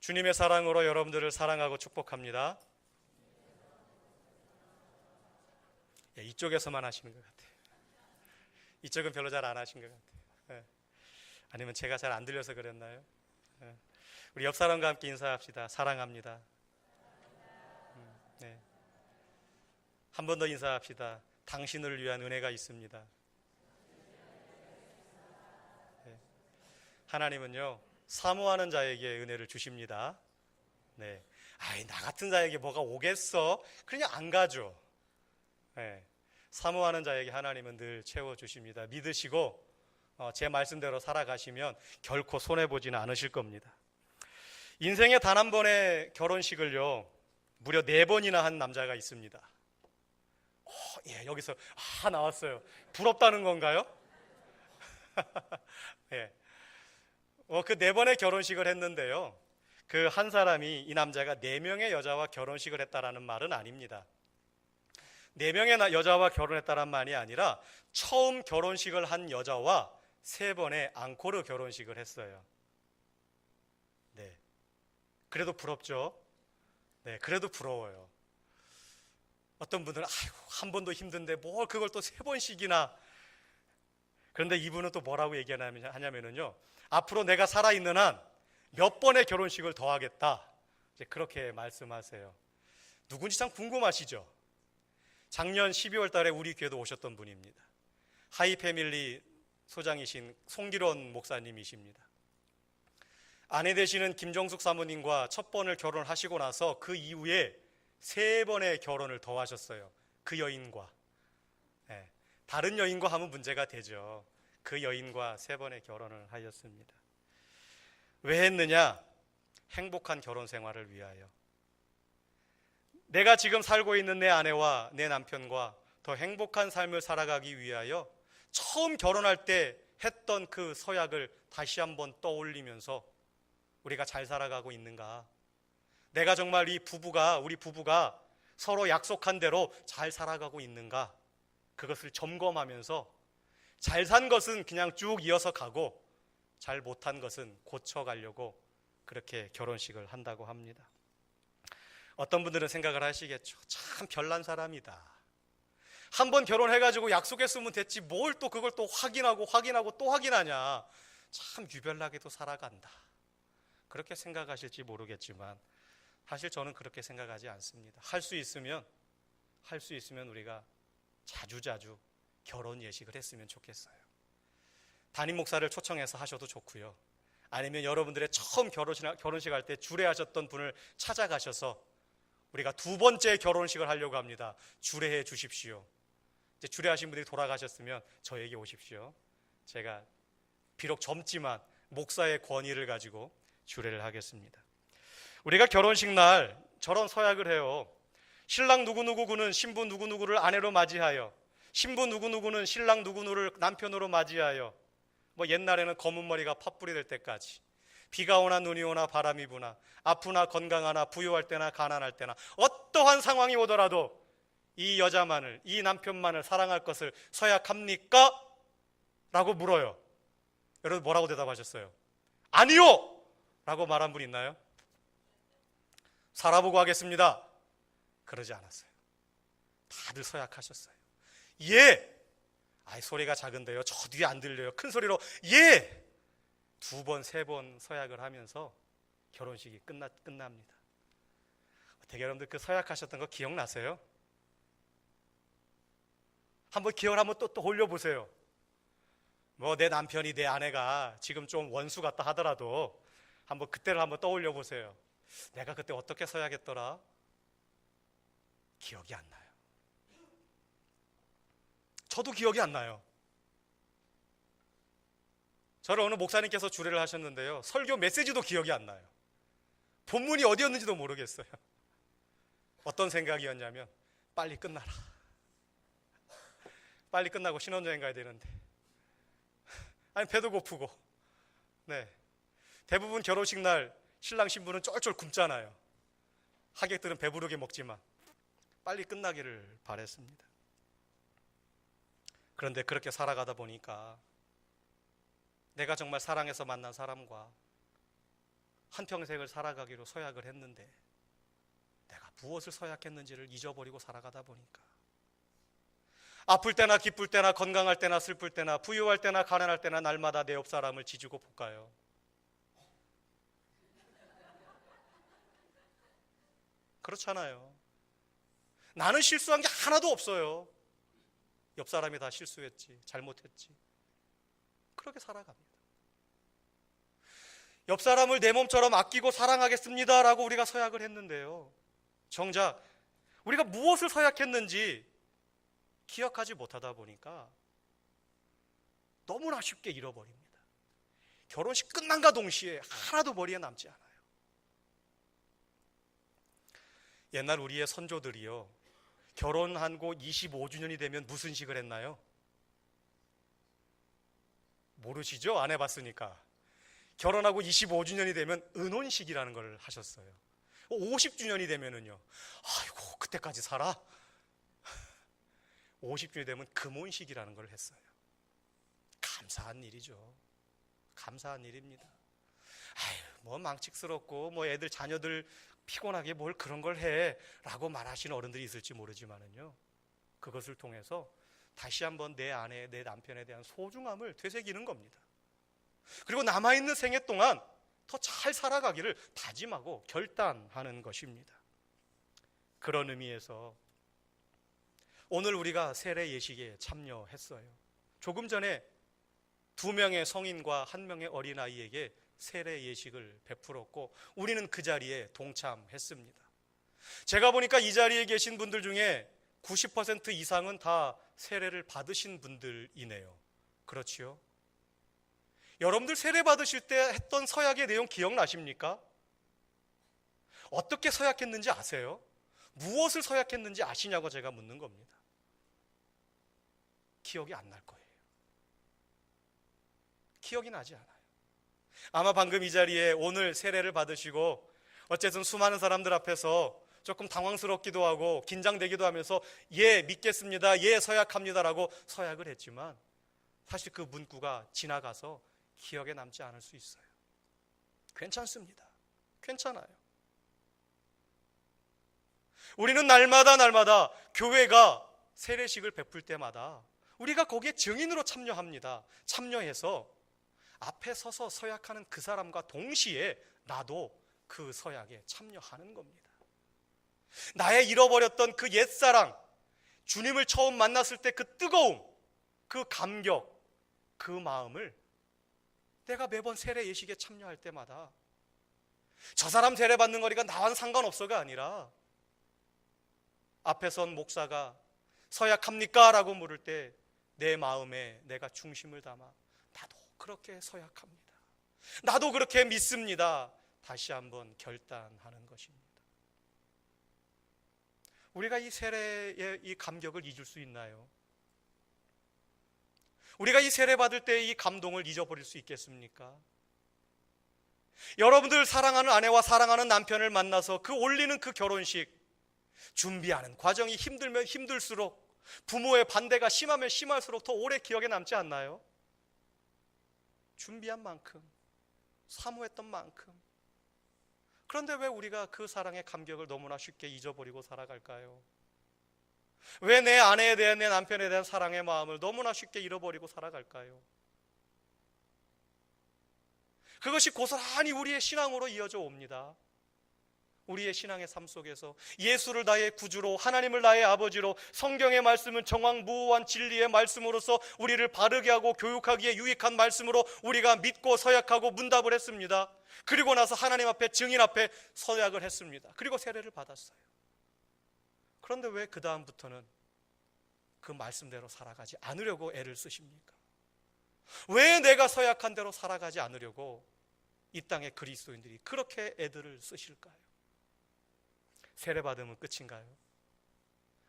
주님의 사랑으로 여러분들을 사랑하고 축복합니다. 이쪽에서만 하시는 것 같아요. 이쪽은 별로 잘 안 하신 것 같아요. 아니면 제가 잘 안 들려서 그랬나요? 우리 옆 사람과 함께 인사합시다. 사랑합니다. 네. 한 번 더 인사합시다. 당신을 위한 은혜가 있습니다. 네. 하나님은요, 사모하는 자에게 은혜를 주십니다. 네. 나 같은 자에게 뭐가 오겠어? 그냥 안 가죠. 네. 사모하는 자에게 하나님은 늘 채워주십니다. 믿으시고 제 말씀대로 살아가시면 결코 손해보지는 않으실 겁니다. 인생에 단 한 번의 결혼식을요, 무려 4번이나 한 남자가 있습니다. 여기서 나왔어요. 부럽다는 건가요? 예. 그 4번의 결혼식을 했는데요, 그 한 사람이, 이 남자가 4명의 여자와 결혼식을 했다라는 말은 아닙니다. 4명의 여자와 결혼했다는 말이 아니라 처음 결혼식을 한 여자와 3번의 앙코르 결혼식을 했어요. 네. 그래도 부럽죠? 네, 그래도 부러워요. 어떤 분들은 한 번도 힘든데 뭘 그걸 또 3번씩이나. 그런데 이분은 또 뭐라고 얘기하냐면요, 앞으로 내가 살아있는 한 몇 번의 결혼식을 더 하겠다, 이제 그렇게 말씀하세요. 누군지 참 궁금하시죠? 작년 12월 달에 우리 교회도 오셨던 분입니다. 하이패밀리 소장이신 송기론 목사님이십니다. 아내 되시는 김정숙 사모님과 첫 번을 결혼하시고 나서 그 이후에 3번의 결혼을 더 하셨어요. 그 여인과. 네. 다른 여인과 하면 문제가 되죠. 그 여인과 3번의 결혼을 하셨습니다. 왜 했느냐? 행복한 결혼 생활을 위하여. 내가 지금 살고 있는 내 아내와 내 남편과 더 행복한 삶을 살아가기 위하여 처음 결혼할 때 했던 그 서약을 다시 한번 떠올리면서 우리가 잘 살아가고 있는가? 내가 정말 우리 부부가 서로 약속한 대로 잘 살아가고 있는가? 그것을 점검하면서 잘 산 것은 그냥 쭉 이어서 가고 잘 못한 것은 고쳐가려고 그렇게 결혼식을 한다고 합니다. 어떤 분들은 생각을 하시겠죠. 참 별난 사람이다. 한 번 결혼해가지고 약속했으면 됐지 뭘 또 그걸 또 확인하고 또 확인하냐. 참 유별나게도 살아간다. 그렇게 생각하실지 모르겠지만 사실 저는 그렇게 생각하지 않습니다. 할 수 있으면 우리가 자주자주 결혼 예식을 했으면 좋겠어요. 담임 목사를 초청해서 하셔도 좋고요. 아니면 여러분들의 처음 결혼식 할 때 주례하셨던 분을 찾아가셔서 우리가 2번째 결혼식을 하려고 합니다. 주례해 주십시오. 이제 주례하신 분들이 돌아가셨으면 저에게 오십시오. 제가 비록 젊지만 목사의 권위를 가지고 주례를 하겠습니다. 우리가 결혼식 날 저런 서약을 해요. 신랑 누구누구는 신부 누구누구를 아내로 맞이하여, 신부 누구누구는 신랑 누구누구를 남편으로 맞이하여, 옛날에는 검은 머리가 팥불이 될 때까지, 비가 오나 눈이 오나 바람이 부나 아프나 건강하나 부유할 때나 가난할 때나 어떠한 상황이 오더라도 이 여자만을, 이 남편만을 사랑할 것을 서약합니까? 라고 물어요. 여러분 뭐라고 대답하셨어요? 아니요! 라고 말한 분 있나요? 살아보고 하겠습니다. 그러지 않았어요. 다들 서약하셨어요. 예! 소리가 작은데요. 저 뒤에 안 들려요. 큰 소리로 예! 2번, 3번 서약을 하면서 결혼식이 끝납니다. 어떻게 여러분들 그 서약하셨던 거 기억나세요? 한번 기억을 한번 또 올려보세요. 내 남편이, 내 아내가 지금 좀 원수 같다 하더라도 한번 그때를 한번 떠올려 보세요. 내가 그때 어떻게 서약했더라? 기억이 안 나요. 저도 기억이 안 나요. 저를 어느 목사님께서 주례를 하셨는데요, 설교 메시지도 기억이 안 나요. 본문이 어디였는지도 모르겠어요. 어떤 생각이었냐면 빨리 끝나라. 빨리 끝나고 신혼여행 가야 되는데, 배도 고프고. 네. 대부분 결혼식 날 신랑 신부는 쫄쫄 굶잖아요. 하객들은 배부르게 먹지만 빨리 끝나기를 바랬습니다. 그런데 그렇게 살아가다 보니까 내가 정말 사랑해서 만난 사람과 한평생을 살아가기로 서약을 했는데 내가 무엇을 서약했는지를 잊어버리고 살아가다 보니까 아플 때나 기쁠 때나 건강할 때나 슬플 때나 부유할 때나 가난할 때나 날마다 내 옆 사람을 지지고 볶아요. 그렇잖아요. 나는 실수한 게 하나도 없어요. 옆 사람이 다 실수했지, 잘못했지. 그렇게 살아갑니다. 옆 사람을 내 몸처럼 아끼고 사랑하겠습니다 라고 우리가 서약을 했는데요, 정작 우리가 무엇을 서약했는지 기억하지 못하다 보니까 너무나 쉽게 잃어버립니다. 결혼식 끝난과 동시에 하나도 머리에 남지 않아요. 옛날 우리의 선조들이요, 결혼하고 25주년이 되면 무슨 식을 했나요? 모르시죠? 안 해봤으니까. 결혼하고 25주년이 되면 은혼식이라는 걸 하셨어요. 50주년이 되면은요, 아이고 그때까지 살아? 50주년이 되면 금혼식이라는 걸 했어요. 감사한 일이죠. 감사한 일입니다. 아유, 뭐 망측스럽고 뭐 애들 자녀들 피곤하게 뭘 그런 걸 해 라고 말하시는 어른들이 있을지 모르지만은요, 그것을 통해서 다시 한번 내 아내, 내 남편에 대한 소중함을 되새기는 겁니다. 그리고 남아있는 생애 동안 더 잘 살아가기를 다짐하고 결단하는 것입니다. 그런 의미에서 오늘 우리가 세례 예식에 참여했어요. 조금 전에 2명의 성인과 1명의 어린아이에게 세례 예식을 베풀었고 우리는 그 자리에 동참했습니다. 제가 보니까 이 자리에 계신 분들 중에 90% 이상은 다 세례를 받으신 분들이네요. 그렇지요? 여러분들 세례 받으실 때 했던 서약의 내용 기억나십니까? 어떻게 서약했는지 아세요? 무엇을 서약했는지 아시냐고 제가 묻는 겁니다. 기억이 안 날 거예요. 기억이 나지 않아요. 아마 방금 이 자리에 오늘 세례를 받으시고 어쨌든 수많은 사람들 앞에서 조금 당황스럽기도 하고 긴장되기도 하면서 예 믿겠습니다, 예 서약합니다라고 서약을 했지만 사실 그 문구가 지나가서 기억에 남지 않을 수 있어요. 괜찮습니다. 괜찮아요. 우리는 날마다 교회가 세례식을 베풀 때마다 우리가 거기에 증인으로 참여합니다. 참여해서 앞에 서서 서약하는 그 사람과 동시에 나도 그 서약에 참여하는 겁니다. 나의 잃어버렸던 그 옛사랑, 주님을 처음 만났을 때 그 뜨거움, 그 감격, 그 마음을 내가 매번 세례 예식에 참여할 때마다 저 사람 세례 받는 거니까 나와는 상관없어가 아니라 앞에 선 목사가 서약합니까? 라고 물을 때 내 마음에 내가 중심을 담아 나도 그렇게 서약합니다, 나도 그렇게 믿습니다, 다시 한번 결단하는 것입니다. 우리가 이 세례의 이 감격을 잊을 수 있나요? 우리가 이 세례 받을 때 이 감동을 잊어버릴 수 있겠습니까? 여러분들 사랑하는 아내와 사랑하는 남편을 만나서 그 올리는 그 결혼식 준비하는 과정이 힘들면 힘들수록, 부모의 반대가 심하면 심할수록 더 오래 기억에 남지 않나요? 준비한 만큼, 사모했던 만큼. 그런데 왜 우리가 그 사랑의 감격을 너무나 쉽게 잊어버리고 살아갈까요? 왜 내 아내에 대한, 내 남편에 대한 사랑의 마음을 너무나 쉽게 잃어버리고 살아갈까요? 그것이 고스란히 우리의 신앙으로 이어져 옵니다. 우리의 신앙의 삶 속에서 예수를 나의 구주로, 하나님을 나의 아버지로, 성경의 말씀은 정황무오한 진리의 말씀으로서 우리를 바르게 하고 교육하기에 유익한 말씀으로 우리가 믿고 서약하고 문답을 했습니다. 그리고 나서 하나님 앞에, 증인 앞에 서약을 했습니다. 그리고 세례를 받았어요. 그런데 왜 그 다음부터는 그 말씀대로 살아가지 않으려고 애를 쓰십니까? 왜 내가 서약한 대로 살아가지 않으려고 이 땅의 그리스도인들이 그렇게 애들을 쓰실까요? 세례 받으면 끝인가요?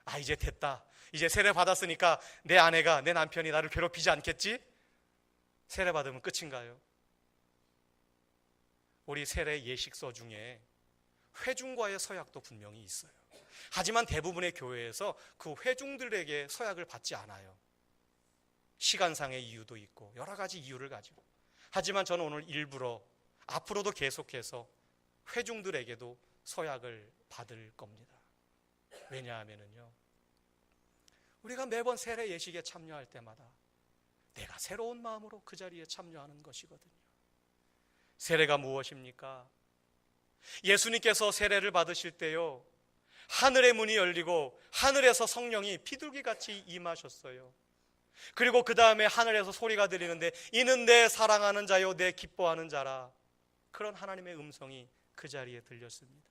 아, 이제 됐다, 이제 세례 받았으니까 내 아내가, 내 남편이 나를 괴롭히지 않겠지? 세례 받으면 끝인가요? 우리 세례 예식서 중에 회중과의 서약도 분명히 있어요. 하지만 대부분의 교회에서 그 회중들에게 서약을 받지 않아요. 시간상의 이유도 있고 여러 가지 이유를 가지고. 하지만 저는 오늘 일부러 앞으로도 계속해서 회중들에게도 서약을 받을 겁니다. 왜냐하면요, 우리가 매번 세례 예식에 참여할 때마다 내가 새로운 마음으로 그 자리에 참여하는 것이거든요. 세례가 무엇입니까? 예수님께서 세례를 받으실 때요, 하늘의 문이 열리고 하늘에서 성령이 비둘기같이 임하셨어요. 그리고 그 다음에 하늘에서 소리가 들리는데 이는 내 사랑하는 자요 내 기뻐하는 자라. 그런 하나님의 음성이 그 자리에 들렸습니다.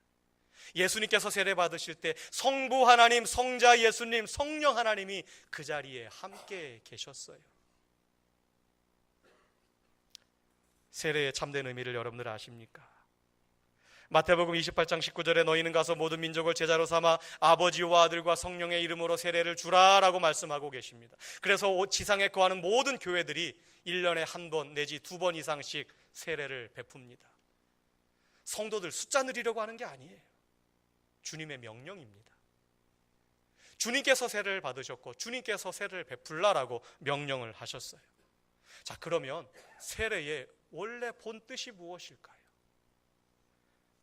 예수님께서 세례 받으실 때 성부 하나님, 성자 예수님, 성령 하나님이 그 자리에 함께 계셨어요. 세례의 참된 의미를 여러분들 아십니까? 마태복음 28장 19절에 너희는 가서 모든 민족을 제자로 삼아 아버지와 아들과 성령의 이름으로 세례를 주라 라고 말씀하고 계십니다. 그래서 지상에 거하는 모든 교회들이 1년에 한 번 내지 2번 이상씩 세례를 베풉니다. 성도들 숫자 늘리려고 하는 게 아니에요. 주님의 명령입니다. 주님께서 세례를 받으셨고 주님께서 세례를 베풀라라고 명령을 하셨어요. 자, 그러면 세례의 원래 본 뜻이 무엇일까요?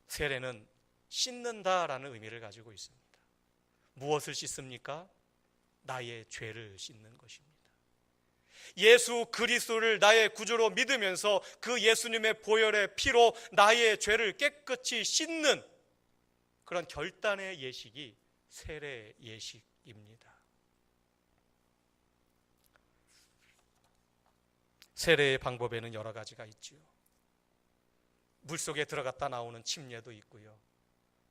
세례는 씻는다라는 의미를 가지고 있습니다. 무엇을 씻습니까? 나의 죄를 씻는 것입니다. 예수 그리스도를 나의 구주로 믿으면서 그 예수님의 보혈의 피로 나의 죄를 깨끗이 씻는 그런 결단의 예식이 세례 예식입니다. 세례의 방법에는 여러 가지가 있지요. 물속에 들어갔다 나오는 침례도 있고요.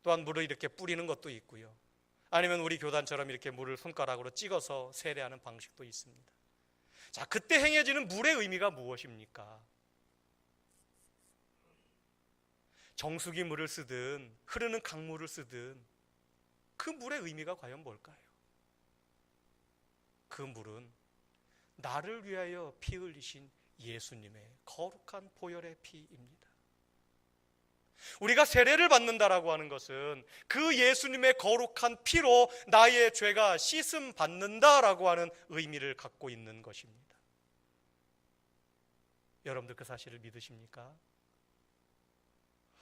또한 물을 이렇게 뿌리는 것도 있고요. 아니면 우리 교단처럼 이렇게 물을 손가락으로 찍어서 세례하는 방식도 있습니다. 자, 그때 행해지는 물의 의미가 무엇입니까? 정수기 물을 쓰든 흐르는 강물을 쓰든 그 물의 의미가 과연 뭘까요? 그 물은 나를 위하여 피 흘리신 예수님의 거룩한 보혈의 피입니다. 우리가 세례를 받는다라고 하는 것은 그 예수님의 거룩한 피로 나의 죄가 씻음 받는다라고 하는 의미를 갖고 있는 것입니다. 여러분들 그 사실을 믿으십니까?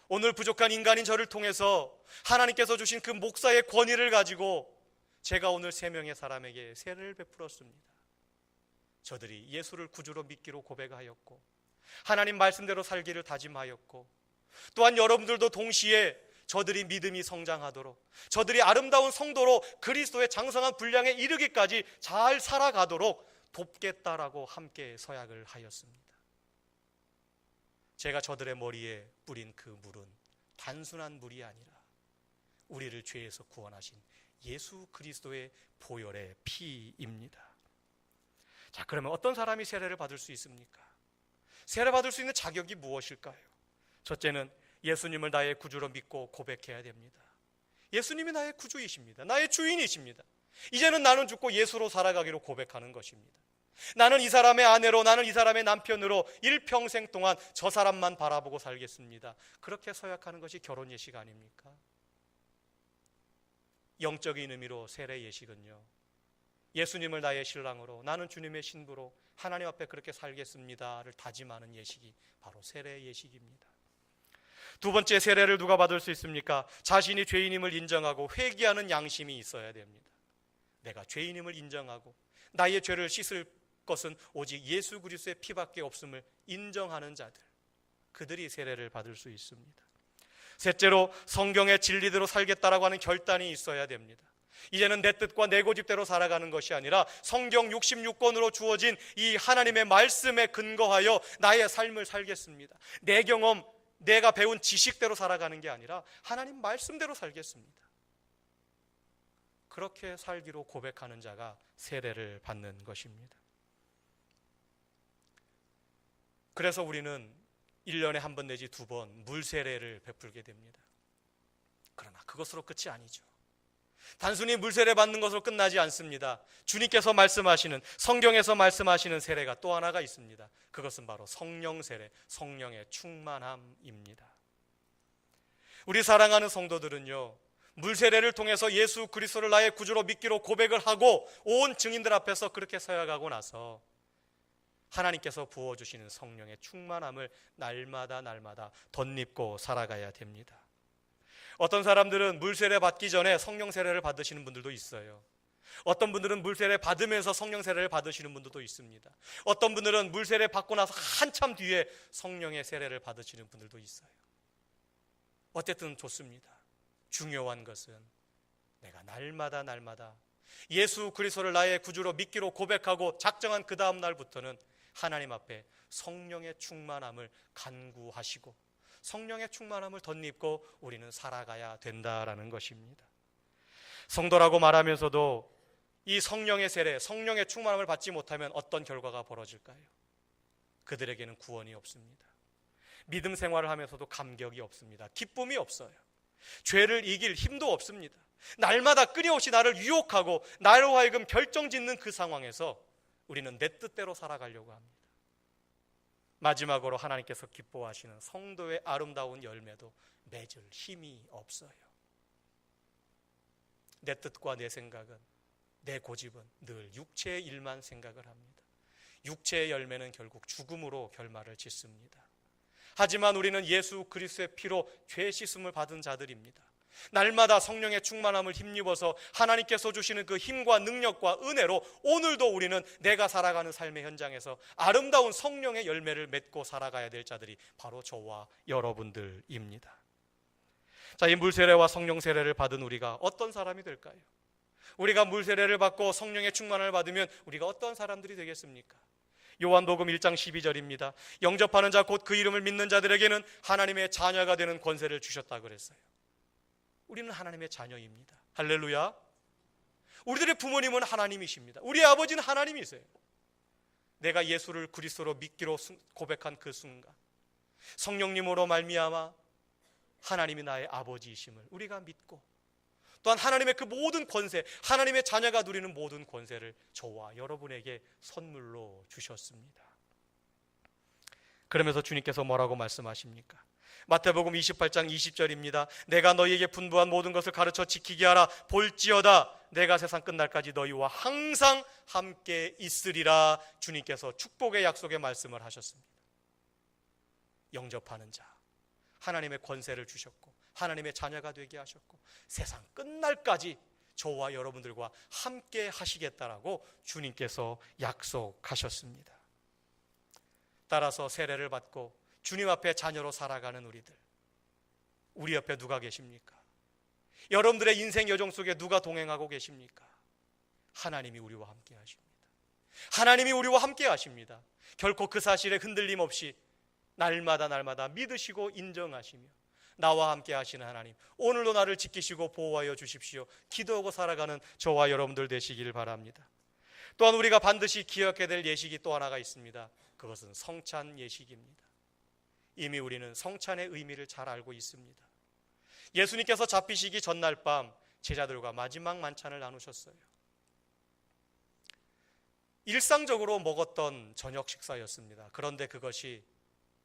오늘 부족한 인간인 저를 통해서 하나님께서 주신 그 목사의 권위를 가지고 제가 오늘 3명의 사람에게 세례를 베풀었습니다. 저들이 예수를 구주로 믿기로 고백하였고 하나님 말씀대로 살기를 다짐하였고 또한 여러분들도 동시에 저들이 믿음이 성장하도록 저들이 아름다운 성도로 그리스도의 장성한 분량에 이르기까지 잘 살아가도록 돕겠다라고 함께 서약을 하였습니다. 제가 저들의 머리에 뿌린 그 물은 단순한 물이 아니라 우리를 죄에서 구원하신 예수 그리스도의 보혈의 피입니다. 자, 그러면 어떤 사람이 세례를 받을 수 있습니까? 세례 받을 수 있는 자격이 무엇일까요? 첫째는 예수님을 나의 구주로 믿고 고백해야 됩니다. 예수님이 나의 구주이십니다. 나의 주인이십니다. 이제는 나는 죽고 예수로 살아가기로 고백하는 것입니다. 나는 이 사람의 아내로, 나는 이 사람의 남편으로 일평생 동안 저 사람만 바라보고 살겠습니다. 그렇게 서약하는 것이 결혼 예식 아닙니까? 영적인 의미로 세례 예식은요, 예수님을 나의 신랑으로, 나는 주님의 신부로 하나님 앞에 그렇게 살겠습니다를 다짐하는 예식이 바로 세례 예식입니다. 두 번째, 세례를 누가 받을 수 있습니까? 자신이 죄인임을 인정하고 회개하는 양심이 있어야 됩니다. 내가 죄인임을 인정하고 나의 죄를 씻을 것은 오직 예수 그리스도의 피밖에 없음을 인정하는 자들, 그들이 세례를 받을 수 있습니다. 셋째로, 성경의 진리대로 살겠다라고 하는 결단이 있어야 됩니다. 이제는 내 뜻과 내 고집대로 살아가는 것이 아니라 성경 66권으로 주어진 이 하나님의 말씀에 근거하여 나의 삶을 살겠습니다. 내 경험, 내가 배운 지식대로 살아가는 게 아니라 하나님 말씀대로 살겠습니다. 그렇게 살기로 고백하는 자가 세례를 받는 것입니다. 그래서 우리는 1년에 한 번 내지 2번 물세례를 베풀게 됩니다. 그러나 그것으로 끝이 아니죠. 단순히 물세례 받는 것으로 끝나지 않습니다. 주님께서 말씀하시는, 성경에서 말씀하시는 세례가 또 하나가 있습니다. 그것은 바로 성령 세례, 성령의 충만함입니다. 우리 사랑하는 성도들은요, 물세례를 통해서 예수 그리스도를 나의 구주로 믿기로 고백을 하고 온 증인들 앞에서 그렇게 서약하고 나서 하나님께서 부어주시는 성령의 충만함을 날마다 덧입고 살아가야 됩니다. 어떤 사람들은 물세례 받기 전에 성령 세례를 받으시는 분들도 있어요. 어떤 분들은 물세례 받으면서 성령 세례를 받으시는 분들도 있습니다. 어떤 분들은 물세례 받고 나서 한참 뒤에 성령의 세례를 받으시는 분들도 있어요. 어쨌든 좋습니다. 중요한 것은 내가 날마다 예수 그리스도를 나의 구주로 믿기로 고백하고 작정한 그 다음 날부터는 하나님 앞에 성령의 충만함을 간구하시고 성령의 충만함을 덧입고 우리는 살아가야 된다라는 것입니다. 성도라고 말하면서도 이 성령의 세례, 성령의 충만함을 받지 못하면 어떤 결과가 벌어질까요? 그들에게는 구원이 없습니다. 믿음 생활을 하면서도 감격이 없습니다. 기쁨이 없어요. 죄를 이길 힘도 없습니다. 날마다 끊임없이 나를 유혹하고 나로 하여금 결정짓는 그 상황에서 우리는 내 뜻대로 살아가려고 합니다. 마지막으로 하나님께서 기뻐하시는 성도의 아름다운 열매도 맺을 힘이 없어요. 내 뜻과 내 생각은, 내 고집은 늘 육체의 일만 생각을 합니다. 육체의 열매는 결국 죽음으로 결말을 짓습니다. 하지만 우리는 예수 그리스도의 피로 죄 씻음을 받은 자들입니다. 날마다 성령의 충만함을 힘입어서 하나님께서 주시는 그 힘과 능력과 은혜로 오늘도 우리는 내가 살아가는 삶의 현장에서 아름다운 성령의 열매를 맺고 살아가야 될 자들이 바로 저와 여러분들입니다. 자, 이 물세례와 성령 세례를 받은 우리가 어떤 사람이 될까요? 우리가 물세례를 받고 성령의 충만함을 받으면 우리가 어떤 사람들이 되겠습니까? 요한복음 1장 12절입니다. 영접하는 자 곧 그 이름을 믿는 자들에게는 하나님의 자녀가 되는 권세를 주셨다 그랬어요. 우리는 하나님의 자녀입니다. 할렐루야. 우리들의 부모님은 하나님이십니다. 우리의 아버지는 하나님이세요. 내가 예수를 그리스도로 믿기로 고백한 그 순간 성령님으로 말미암아 하나님이 나의 아버지이심을 우리가 믿고 또한 하나님의 그 모든 권세, 하나님의 자녀가 누리는 모든 권세를 저와 여러분에게 선물로 주셨습니다. 그러면서 주님께서 뭐라고 말씀하십니까? 마태복음 28장 20절입니다. 내가 너희에게 분부한 모든 것을 가르쳐 지키게 하라. 볼지어다 내가 세상 끝날까지 너희와 항상 함께 있으리라. 주님께서 축복의 약속의 말씀을 하셨습니다. 영접하는 자, 하나님의 권세를 주셨고 하나님의 자녀가 되게 하셨고 세상 끝날까지 저와 여러분들과 함께 하시겠다라고 주님께서 약속하셨습니다. 따라서 세례를 받고 주님 앞에 자녀로 살아가는 우리들, 우리 옆에 누가 계십니까? 여러분들의 인생 여정 속에 누가 동행하고 계십니까? 하나님이 우리와 함께 하십니다. 하나님이 우리와 함께 하십니다. 결코 그 사실에 흔들림 없이 날마다 믿으시고 인정하시며 나와 함께 하시는 하나님, 오늘도 나를 지키시고 보호하여 주십시오. 기도하고 살아가는 저와 여러분들 되시기를 바랍니다. 또한 우리가 반드시 기억해야 될 예식이 또 하나가 있습니다. 그것은 성찬 예식입니다. 이미 우리는 성찬의 의미를 잘 알고 있습니다. 예수님께서 잡히시기 전날 밤 제자들과 마지막 만찬을 나누셨어요. 일상적으로 먹었던 저녁 식사였습니다. 그런데 그것이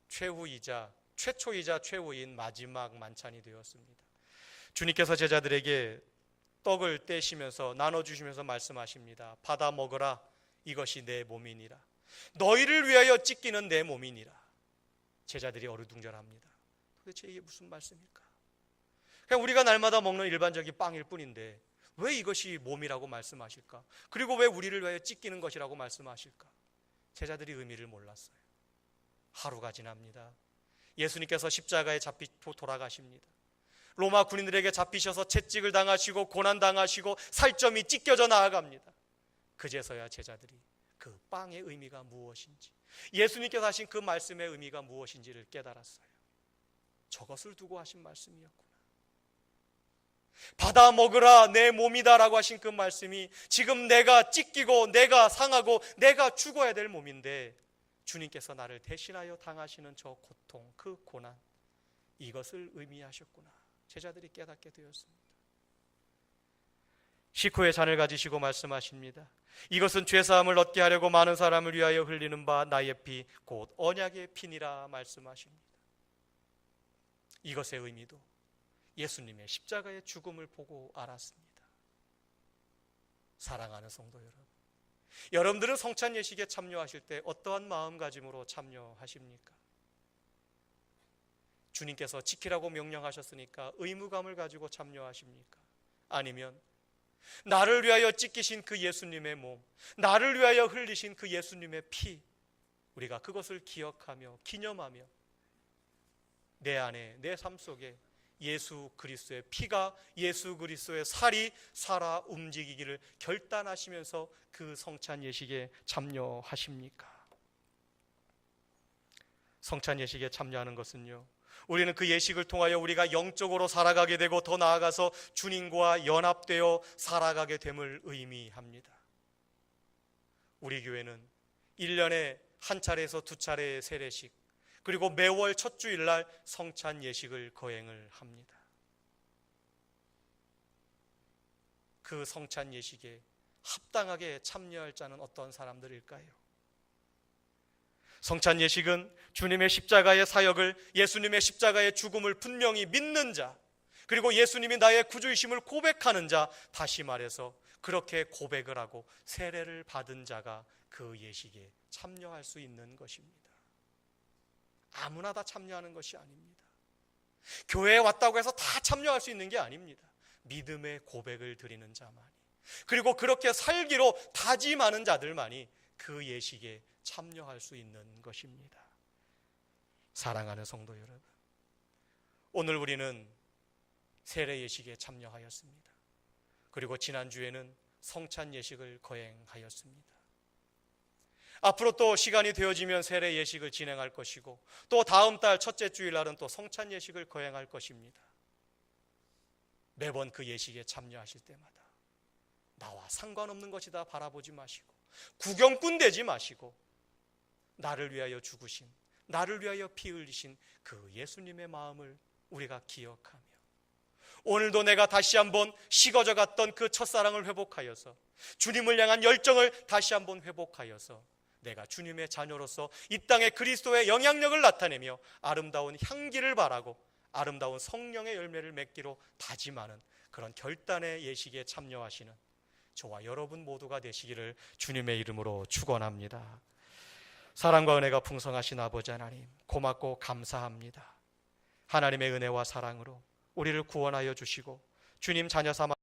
최초이자 최후인 마지막 만찬이 되었습니다. 주님께서 제자들에게 떡을 떼시면서 나눠주시면서 말씀하십니다. 받아 먹으라. 이것이 내 몸이니라. 너희를 위하여 찢기는 내 몸이니라. 제자들이 어리둥절합니다. 도대체 이게 무슨 말씀일까? 그냥 우리가 날마다 먹는 일반적인 빵일 뿐인데 왜 이것이 몸이라고 말씀하실까? 그리고 왜 우리를 위하여 찢기는 것이라고 말씀하실까? 제자들이 의미를 몰랐어요. 하루가 지납니다. 예수님께서 십자가에 잡히고 돌아가십니다. 로마 군인들에게 잡히셔서 채찍을 당하시고 고난당하시고 살점이 찢겨져 나아갑니다. 그제서야 제자들이 그 빵의 의미가 무엇인지, 예수님께서 하신 그 말씀의 의미가 무엇인지를 깨달았어요. 저것을 두고 하신 말씀이었구나. 받아 먹으라 내 몸이다 라고 하신 그 말씀이 지금 내가 찢기고 내가 상하고 내가 죽어야 될 몸인데 주님께서 나를 대신하여 당하시는 저 고통, 그 고난, 이것을 의미하셨구나. 제자들이 깨닫게 되었습니다. 식후에 잔을 가지시고 말씀하십니다. 이것은 죄사함을 얻게 하려고 많은 사람을 위하여 흘리는 바 나의 피 곧 언약의 피니라 말씀하십니다. 이것의 의미도 예수님의 십자가의 죽음을 보고 알았습니다. 사랑하는 성도 여러분, 여러분들은 성찬 예식에 참여하실 때 어떠한 마음가짐으로 참여하십니까? 주님께서 지키라고 명령하셨으니까 의무감을 가지고 참여하십니까? 아니면 나를 위하여 찢기신 그 예수님의 몸, 나를 위하여 흘리신 그 예수님의 피, 우리가 그것을 기억하며 기념하며 내 안에, 내 삶 속에 예수 그리스도의 피가, 예수 그리스도의 살이 살아 움직이기를 결단하시면서 그 성찬 예식에 참여하십니까? 성찬 예식에 참여하는 것은요, 우리는 그 예식을 통하여 우리가 영적으로 살아가게 되고 더 나아가서 주님과 연합되어 살아가게 됨을 의미합니다. 우리 교회는 1년에 한 차례에서 두 차례의 세례식, 그리고 매월 첫 주일날 성찬 예식을 거행을 합니다. 그 성찬 예식에 합당하게 참여할 자는 어떤 사람들일까요? 성찬 예식은 주님의 십자가의 사역을, 예수님의 십자가의 죽음을 분명히 믿는 자, 그리고 예수님이 나의 구주이심을 고백하는 자, 다시 말해서 그렇게 고백을 하고 세례를 받은 자가 그 예식에 참여할 수 있는 것입니다. 아무나 다 참여하는 것이 아닙니다. 교회에 왔다고 해서 다 참여할 수 있는 게 아닙니다. 믿음의 고백을 드리는 자만이, 그리고 그렇게 살기로 다짐하는 자들만이 그 예식에 참여할 수 있는 것입니다. 사랑하는 성도 여러분, 오늘 우리는 세례 예식에 참여하였습니다. 그리고 지난주에는 성찬 예식을 거행하였습니다. 앞으로 또 시간이 되어지면 세례 예식을 진행할 것이고, 또 다음 달 첫째 주일날은 또 성찬 예식을 거행할 것입니다. 매번 그 예식에 참여하실 때마다 나와 상관없는 것이다 바라보지 마시고, 구경꾼 되지 마시고, 나를 위하여 죽으신, 나를 위하여 피 흘리신 그 예수님의 마음을 우리가 기억하며, 오늘도 내가 다시 한번 식어져 갔던 그 첫사랑을 회복하여서 주님을 향한 열정을 다시 한번 회복하여서 내가 주님의 자녀로서 이 땅에 그리스도의 영향력을 나타내며 아름다운 향기를 바라고 아름다운 성령의 열매를 맺기로 다짐하는 그런 결단의 예식에 참여하시는 저와 여러분 모두가 되시기를 주님의 이름으로 축원합니다. 사랑과 은혜가 풍성하신 아버지 하나님, 고맙고 감사합니다. 하나님의 은혜와 사랑으로 우리를 구원하여 주시고 주님 자녀 삼아